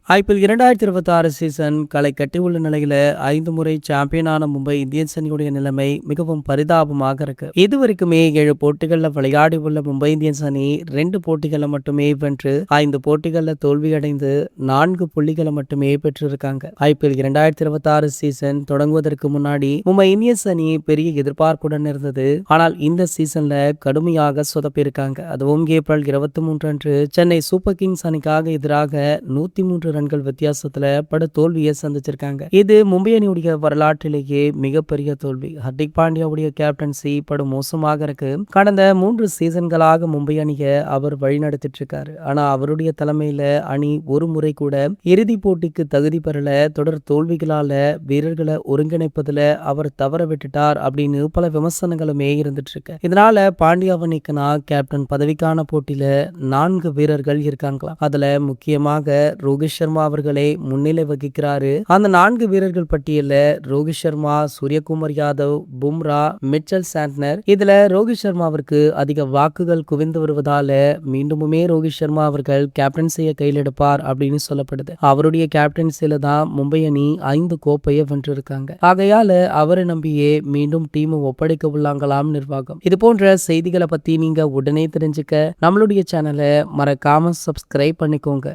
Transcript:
IPL 2026 season களை கட்டியுள்ள நிலையில 5 முறை சாம்பியனான மும்பை இந்தியன்ஸ் அணியுடைய நிலைமை மிகவும் பரிதாபமாக இருக்கு. இதுவரைக்குமே 7 போட்டிகள்ல விளையாடி உள்ள மும்பை இந்தியன்ஸ் அணி 2 போட்டிகளை மட்டுமே வென்று 5 போட்டிகள்ல தோல்வியடைந்து 4 புள்ளிகளை மட்டுமே பெற்றிருக்காங்க. ஐபிஎல் 2026 சீசன் தொடங்குவதற்கு முன்னாடி மும்பை இந்தியன்ஸ் அணி பெரிய எதிர்பார்ப்புடன் இருந்தது. ஆனால் இந்த சீசன்ல கடுமையாக சொதப்பியிருக்காங்க. அதுவும் ஏப்ரல் 23 அன்று சென்னை சூப்பர் கிங்ஸ் அணிக்காக எதிராக 103 ரன்கள் வித்தியாசத்துல படு தோல்வியை சந்திச்சிருக்காங்க. இது மும்பை அணியுடைய வரலாற்றிலேயே மிகப்பெரிய தோல்வி. ஹர்திக் பாண்டியாவுடைய கேப்டன்சி படு மோசமாக இருக்கு. கடந்த 3 சீசன்களாக மும்பை அணியை அவர் வழிநடத்திட்டு இருக்காரு. ஆனா அவருடைய தலைமையில அணி ஒரு முறை கூட இறுதி போட்டிக்கு தகுதி பெறல. தொடர் தோல்விகளால வீரர்களை ஒருங்கிணைப்பதுல அவர் தவற விட்டுட்டார் அப்படின்னு பல விமர்சனங்களுமே இருந்துட்டு இருக்கு. இதனால பாண்டியாவை நீக்கினா கேப்டன் பதவிக்கான போட்டியில 4 வீரர்கள் இருக்காங்களாம். அதுல முக்கியமாக ரோஹித் சர்மா அவர்களே முன்னிலை வகிக்கிறாரு. அந்த 4 வீரர்கள் பட்டியல ரோஹித் சர்மா, சூரியகுமார் யாதவ், பும்ரா, மிச்சல் சாண்ட்னர். இதுல ரோஹித் சர்மாவிற்கு அதிக வாக்குகள் குவிந்து வருவதால மீண்டுமே ரோஹித் சர்மா அவர்கள் கேப்டன்சியை கையில் எடுப்பார் அப்படின்னு சொல்லப்படுது. அவருடைய கேப்டன்சியில தான் மும்பை அணி 5 கோப்பையை வென்றிருக்காங்க. ஆகையால அவரை நம்பியே மீண்டும் டீம் ஒப்படைக்க உள்ளாங்களாம் நிர்வாகம். இது போன்ற செய்திகளை பத்தி நீங்க உடனே தெரிஞ்சுக்க நம்மளுடைய சேனலை மறக்காம சப்ஸ்கிரைப் பண்ணிக்கோங்க.